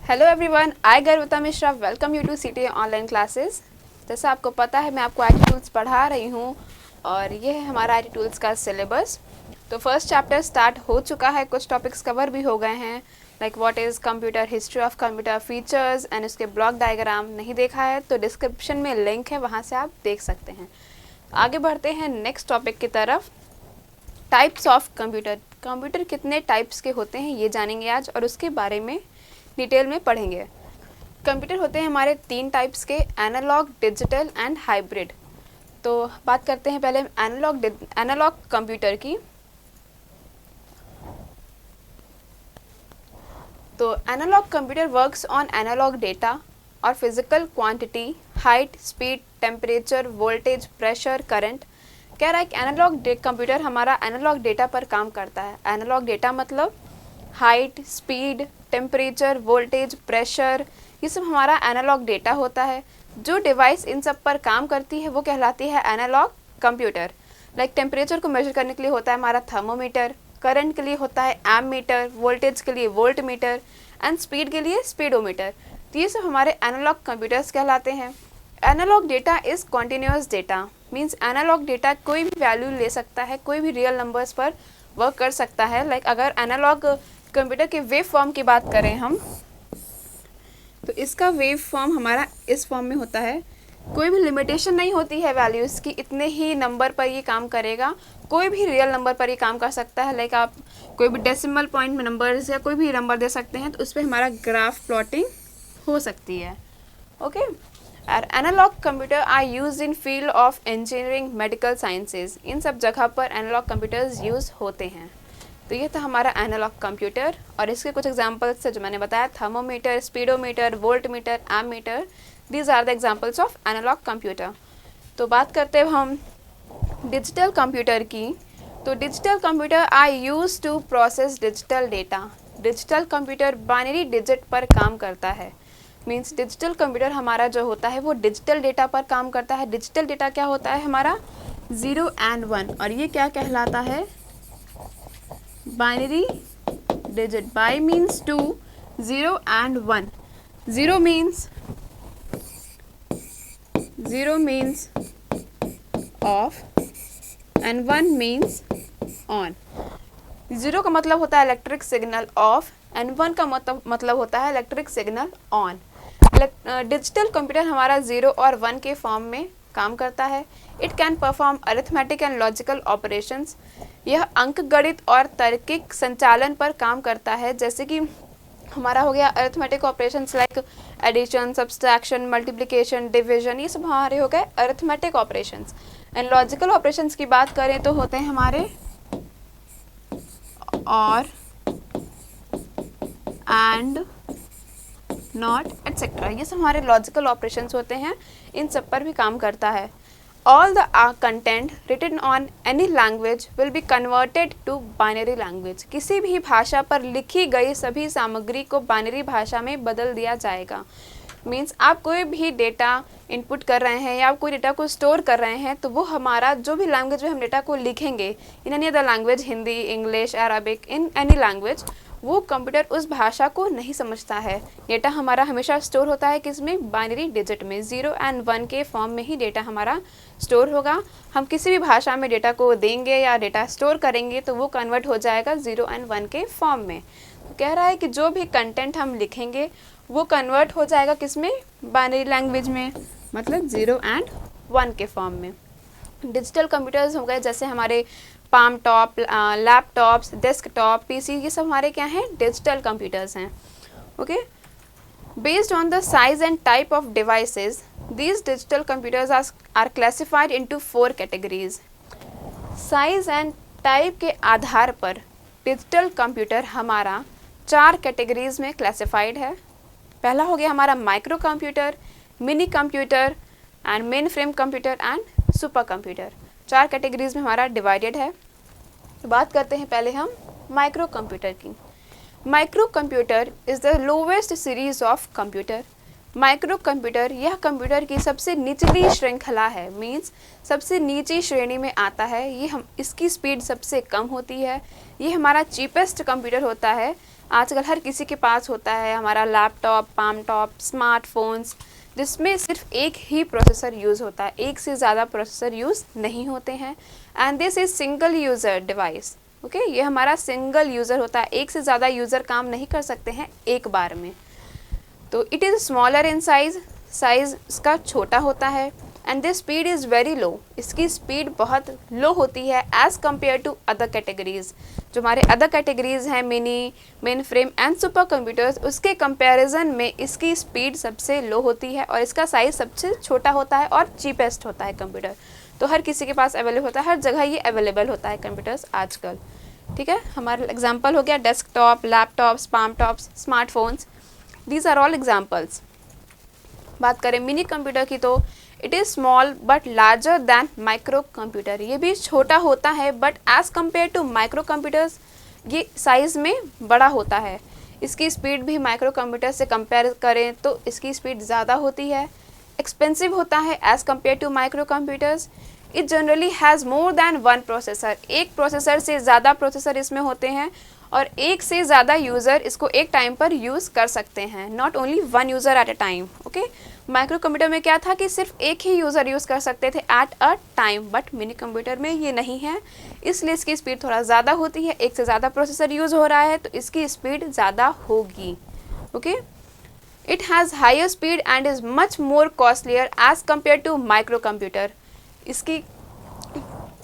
Hello everyone, I Garvita Mishra welcome you to CTA online classes. जैसा आपको पता है मैं आपको आईटी टूल्स पढ़ा रही हूँ और ये है हमारा आईटी टूल्स का सिलेबस। तो फर्स्ट चैप्टर स्टार्ट हो चुका है, कुछ टॉपिक्स कवर भी हो गए हैं like what is computer, history of computer, features and उसके ब्लॉक डायग्राम। नहीं देखा है तो डिस्क्रिप्शन में लिंक है, वहाँ से आप देख सकते हैं। आगे बढ़ते हैं नेक्स्ट टॉपिक की तरफ। टाइप्स ऑफ कंप्यूटर, कंप्यूटर कितने टाइप्स के होते हैं ये जानेंगे आज और उसके बारे में डिटेल में पढ़ेंगे। कंप्यूटर होते हैं हमारे 3 टाइप्स के, एनालॉग, डिजिटल एंड हाइब्रिड। तो बात करते हैं पहले एनालॉग कंप्यूटर की। तो analogue computer works on analogue data और physical quantity, height, speed, temperature, voltage, pressure, current. कह रहा है कि एनालॉग कंप्यूटर हमारा एनालॉग डेटा पर काम करता है। एनालॉग डेटा मतलब height, speed, temperature, voltage, pressure, ये सब हमारा एनालॉग डेटा होता है। जो डिवाइस इन सब पर काम करती है वो कहलाती है एनालॉग कंप्यूटर। लाइक टेम्परेचर को मेजर करने के लिए होता है हमारा थर्मोमीटर, करंट के लिए होता है एममीटर, वोल्टेज के लिए वोल्ट मीटर एंड स्पीड के लिए स्पीडोमीटर। तो ये सब हमारे एनालॉग कंप्यूटर्स कहलाते हैं। Analogue data is continuous data, means analogue data कोई भी वैल्यू ले सकता है, कोई भी रियल नंबर्स पर वर्क कर सकता है। लाइक अगर एनालॉग कंप्यूटर के वेव फॉर्म की बात करें हम, तो इसका वेव फॉर्म हमारा इस फॉर्म में होता है। कोई भी लिमिटेशन नहीं होती है वैल्यूज़ की, इतने ही नंबर पर ये काम करेगा, कोई भी रियल नंबर पर ये काम कर सकता है। लाइक आप कोई भी डेसिमल पॉइंट में नंबर्स या कोई भी नंबर दे सकते हैं, तो उस पर हमारा ग्राफ प्लॉटिंग हो सकती है। ओके, और analogue computer are use in field of engineering, medical sciences, इन सब जगह पर एनालॉग कंप्यूटर्स यूज़ होते हैं। तो ये था हमारा एनालॉग कंप्यूटर और इसके कुछ एग्जांपल्स से जो मैंने बताया, thermometer, speedometer, voltmeter, ammeter, these are the examples of analogue computer. तो बात करते हैं हम डिजिटल कंप्यूटर की। तो digital computer are use to process digital data. Digital computer binary digit पर काम करता है। मीन्स डिजिटल कंप्यूटर हमारा जो होता है वो डिजिटल डेटा पर काम करता है। डिजिटल डेटा क्या होता है हमारा 0 and 1, और ये क्या कहलाता है binary digit. By means 2, 0 and 1। 0 means off and 1 means on। 0 का मतलब होता है इलेक्ट्रिक सिग्नल ऑफ एंड 1 का मतलब होता है electric signal on. Digital computer हमारा 0 और 1 के फॉर्म में काम करता है। It can perform arithmetic and logical operations. यह अंक गणित और तार्किक संचालन पर काम करता है, जैसे कि हमारा हो गया arithmetic operations like addition, subtraction, multiplication, division, ये सब हमारे हो गए arithmetic operations. And logical operations की बात करें तो होते हैं हमारे और, एंड, नॉट, एटसेट्रा, ये सब हमारे लॉजिकल ऑपरेशंस होते हैं, इन सब पर भी काम करता है। All the content written on any language will be converted to binary language। किसी भी भाषा पर लिखी गई सभी सामग्री को बाइनरी भाषा में बदल दिया जाएगा। मीन्स आप कोई भी डेटा इनपुट कर रहे हैं या आप कोई डेटा को स्टोर कर रहे हैं, तो वो हमारा जो भी लैंग्वेज में हम डेटा को लिखेंगे, in any other language, Hindi, English, Arabic, in any language, वो कंप्यूटर उस भाषा को नहीं समझता है। डेटा हमारा हमेशा स्टोर होता है किसमें, बाइनरी डिजिट में। 0 and 1 के फॉर्म में ही डेटा हमारा स्टोर होगा। हम किसी भी भाषा में डेटा को देंगे या डेटा स्टोर करेंगे तो वो कन्वर्ट हो जाएगा 0 and 1 के फॉर्म में। तो कह रहा है कि जो भी कंटेंट हम लिखेंगे वो कन्वर्ट हो जाएगा किसमें, बाइनरी लैंग्वेज में, मतलब 0 and 1 के फॉर्म में। डिजिटल कंप्यूटर्स हो गए जैसे हमारे palm top, laptops, desktop, PC, ये सब हमारे क्या हैं, डिजिटल कंप्यूटर्स हैं। Okay, based on the size and type of devices, these digital computers are classified into 4 categories। Size and type के आधार पर डिजिटल कंप्यूटर हमारा 4 कैटेगरीज में क्लासिफाइड है। पहला हो गया हमारा micro computer, mini computer and main frame computer and super computer. 4 categories में हमारा डिवाइडेड है। तो बात करते हैं पहले हम माइक्रो कंप्यूटर की। Micro computer is the lowest series of computer. Micro computer यह कंप्यूटर की सबसे निचली श्रृंखला है, मीन्स सबसे नीची श्रेणी में आता है। ये हम इसकी स्पीड सबसे कम होती है। ये हमारा चीपेस्ट कंप्यूटर होता है। आजकल हर किसी के पास होता है हमारा लैपटॉप, पाम टॉप, स्मार्टफोन्स, जिसमें सिर्फ एक ही प्रोसेसर यूज़ होता है, एक से ज़्यादा प्रोसेसर यूज़ नहीं होते हैं। And this is single user device. Okay, ये हमारा सिंगल यूज़र होता है, एक से ज़्यादा यूज़र काम नहीं कर सकते हैं एक बार में। तो it is smaller in size इसका छोटा होता है। And this speed is very low, इसकी स्पीड बहुत लो होती है as compare to other categories. जो हमारे अदर कैटेगरीज़ हैं mini, main frame and supercomputers, उसके कंपैरिजन में इसकी स्पीड सबसे लो होती है और इसका साइज़ सबसे छोटा होता है और चीपेस्ट होता है कंप्यूटर। तो हर किसी के पास अवेलेबल होता है, हर जगह ये अवेलेबल होता है कंप्यूटर्स आजकल। ठीक है, हमारा एग्जाम्पल हो गया desktop, laptops, palmtops, smartphones, these are all examples. बात करें मिनी कंप्यूटर की तो it is small but larger than microcomputer. ये भी छोटा होता है but as compare to microcomputers ये साइज़ में बड़ा होता है। इसकी स्पीड भी माइक्रो कंप्यूटर से कंपेयर करें तो इसकी स्पीड ज़्यादा होती है। एक्सपेंसिव होता है as compare to microcomputers. It generally has more than one processor, एक प्रोसेसर से ज़्यादा प्रोसेसर इसमें होते हैं और एक से ज़्यादा यूज़र इसको एक टाइम पर यूज़ कर सकते हैं, not only one user at a time. Okay, micro computer में क्या था कि सिर्फ एक ही यूज़र यूज़ कर सकते थे at a time, but mini computer में ये नहीं है, इसलिए इसकी स्पीड थोड़ा ज़्यादा होती है। एक से ज़्यादा प्रोसेसर यूज़ हो रहा है तो इसकी स्पीड ज़्यादा होगी। Okay, it has higher speed and is much more costlier as compare to micro computer. इसकी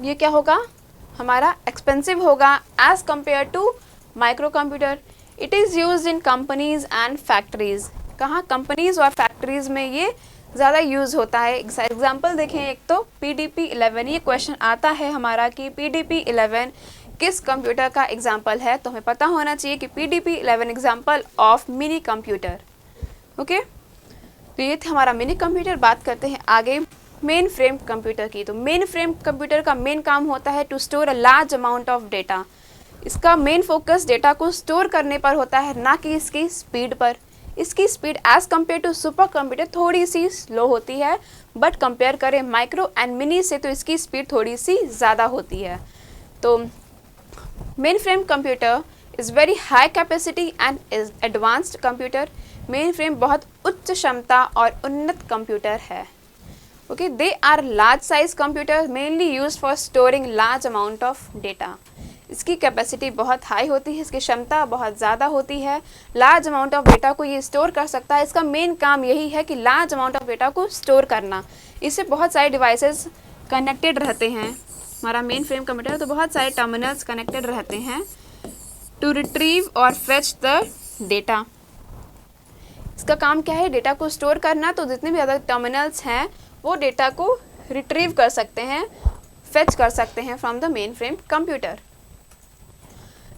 ये क्या होगा, हमारा एक्सपेंसिव होगा as compare to micro computer. It is used in companies and factories. कहाँ, कंपनीज और फैक्ट्रीज़ में ये ज़्यादा यूज़ होता है। एग्जाम्पल देखें, एक तो PDP-11, ये क्वेश्चन आता है हमारा कि PDP-11 किस कंप्यूटर का एग्जाम्पल है, तो हमें पता होना चाहिए कि PDP-11 example of mini computer. Okay, तो ये था हमारा मिनी कंप्यूटर। बात करते हैं आगे मेन फ्रेम कंप्यूटर की। तो मेन फ्रेम कंप्यूटर का मेन काम होता है to store a large amount of data. इसका मेन फोकस डेटा को स्टोर करने पर होता है, ना कि इसकी स्पीड पर। इसकी speed as compare to super computer थोड़ी सी स्लो होती है, बट कंपेयर करें माइक्रो एंड मिनी से तो इसकी स्पीड थोड़ी सी ज़्यादा होती है। तो main frame computer is very high capacity and is advanced computer. Main frame बहुत उच्च क्षमता और उन्नत कंप्यूटर है। Okay, they are large size computer mainly use for storing large amount of data. इसकी कैपेसिटी बहुत हाई होती है, इसकी क्षमता बहुत ज़्यादा होती है, लार्ज अमाउंट ऑफ डेटा को ये स्टोर कर सकता है। इसका मेन काम यही है कि लार्ज अमाउंट ऑफ डेटा को स्टोर करना। इससे बहुत सारे डिवाइसेस कनेक्टेड रहते हैं। हमारा मेन फ्रेम कंप्यूटर तो बहुत सारे टर्मिनल्स कनेक्टेड रहते हैं टू रिट्रीव और फेच द डेटा। इसका काम क्या है, डेटा को स्टोर करना। तो जितने भी अदर टर्मिनल्स हैं वो डेटा को रिट्रीव कर सकते हैं, फेच कर सकते हैं from the main frame computer.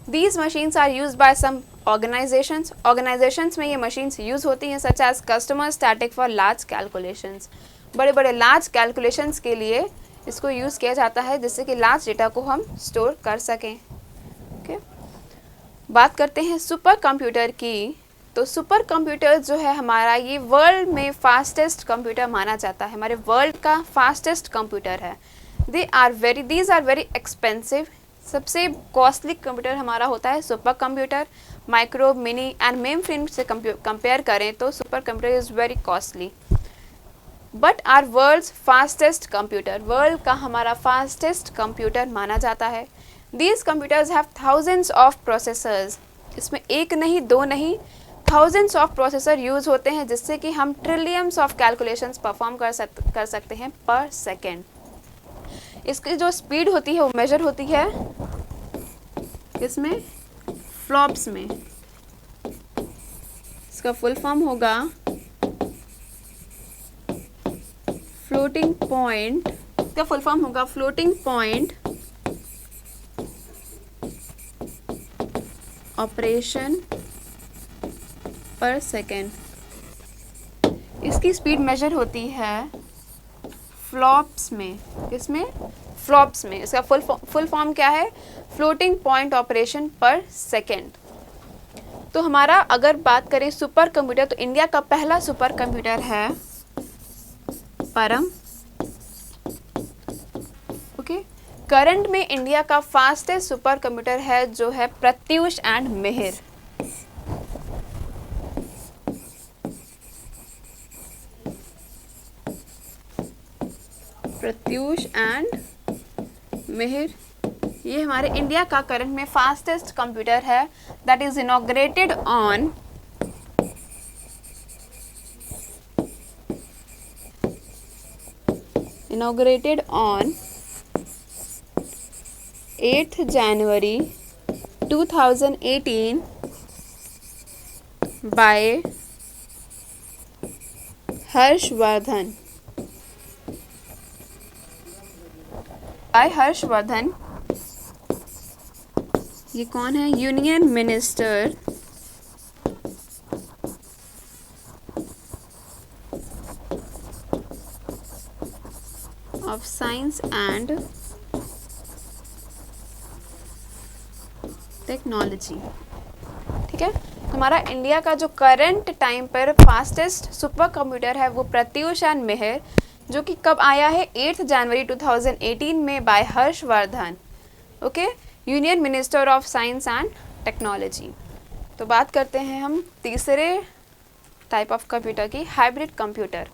These machines are used by some organizations. Organizations में ये machines use होती हैं such as customer static for large calculations. बड़े बड़े large calculations के लिए इसको यूज़ किया जाता है जिससे कि large डेटा को हम स्टोर कर सकें। ओके, बात करते हैं सुपर कंप्यूटर की। तो सुपर कंप्यूटर जो है हमारा, ये वर्ल्ड में फास्टेस्ट कंप्यूटर माना जाता है, हमारे वर्ल्ड का फास्टेस्ट कंप्यूटर है। These are very expensive. सबसे कॉस्टली कंप्यूटर हमारा होता है super computer. Micro, mini and main frame से कंपेयर करें तो super computer is very costly. But our world's fastest computer, world का हमारा फास्टेस्ट कंप्यूटर माना जाता है। These computers have thousands of processors. इसमें एक नहीं, दो नहीं, थाउजेंड्स ऑफ प्रोसेसर यूज़ होते हैं जिससे कि हम ट्रिलियंस ऑफ कैलकुलेशंस परफॉर्म कर सकते हैं पर सेकेंड। इसकी जो स्पीड होती है वो मेजर होती है इसमें फ्लॉप्स में। इसका फुल फॉर्म होगा फ्लोटिंग पॉइंट। इसका फुल फॉर्म होगा फ्लोटिंग पॉइंट ऑपरेशन पर सेकेंड। इसकी स्पीड मेजर होती है फ्लॉप्स में। किसमें? फ्लॉप्स में। इसका फुल फॉर्म क्या है? फ्लोटिंग पॉइंट ऑपरेशन पर सेकेंड। तो हमारा अगर बात करें सुपर कंप्यूटर, तो इंडिया का पहला सुपर कंप्यूटर है परम। ओके, करंट में इंडिया का फास्टेस्ट सुपर कंप्यूटर है जो है प्रत्यूष एंड मिहिर। प्रत्यूष एंड मिहिर, ये हमारे इंडिया का करंट में फास्टेस्ट कंप्यूटर है that is inaugurated on 8th January 2018 by Harshvardhan. ये कौन है? Union minister of science and technology. ठीक है, हमारा इंडिया का जो करंट टाइम पर फास्टेस्ट सुपर कंप्यूटर है वो प्रत्यूष एंड मिहिर, जो कि कब आया है 8 जनवरी 2018 में by Harshvardhan. Okay, union minister of science and technology. तो बात करते हैं हम तीसरे टाइप ऑफ कंप्यूटर की, hybrid computer.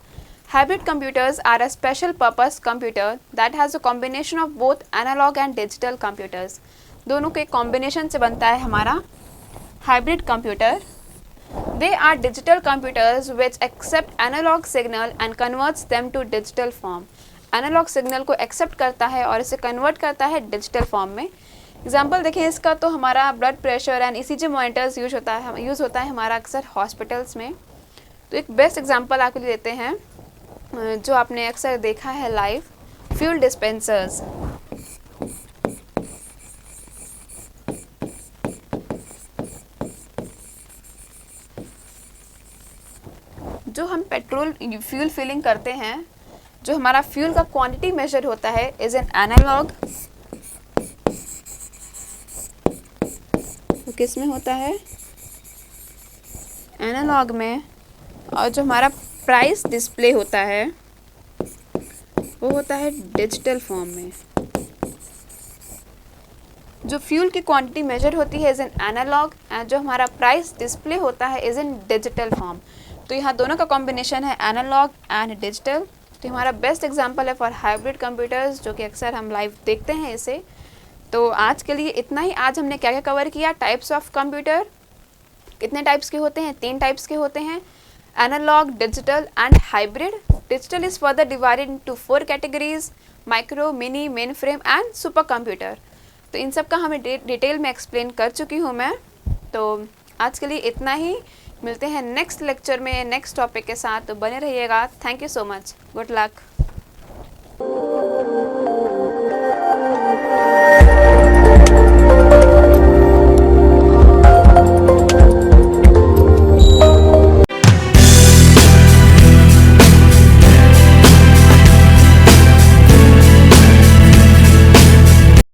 Hybrid computers are a special purpose computer that has a combination of both analog and digital computers. दोनों के कॉम्बिनेशन से बनता है हमारा hybrid computer. They are digital computers which accept analog signal and converts them to digital form. Analog signal को accept करता है और इसे कन्वर्ट करता है डिजिटल फॉर्म में। एग्जाम्पल देखें इसका, तो हमारा blood pressure and ECG monitors use होता है हमारा अक्सर हॉस्पिटल्स में। तो एक बेस्ट एग्जाम्पल आपके लिए देते हैं जो आपने अक्सर देखा है लाइव, फ्यूल डिस्पेंसर्स। जो हम पेट्रोल फ्यूल फिलिंग करते हैं, जो हमारा फ्यूल का क्वांटिटी मेजर होता है इज एन एनालॉग। तो किस में होता है? एनालॉग में। और जो हमारा प्राइस डिस्प्ले होता है वो होता है डिजिटल फॉर्म में। जो फ्यूल की क्वांटिटी मेजर होती है इज एन एनालॉग एंड जो हमारा प्राइस डिस्प्ले होता है इज इन डिजिटल फॉर्म। तो यहाँ दोनों का कॉम्बिनेशन है एनालॉग एंड डिजिटल। तो हमारा बेस्ट एग्जांपल है फॉर हाइब्रिड कंप्यूटर्स, जो कि अक्सर हम लाइव देखते हैं इसे। तो आज के लिए इतना ही। आज हमने क्या क्या कवर किया? टाइप्स ऑफ कंप्यूटर कितने टाइप्स के होते हैं? 3 टाइप्स के होते हैं, analog, digital and hybrid. Digital is further divided into 4 categories, micro, mini, main frame and super computer. तो इन सब का हमें डिटेल में एक्सप्लेन कर चुकी हूँ मैं। तो आज के लिए इतना ही। मिलते हैं नेक्स्ट लेक्चर में नेक्स्ट टॉपिक के साथ, तो बने रहिएगा। Thank you so much, good luck.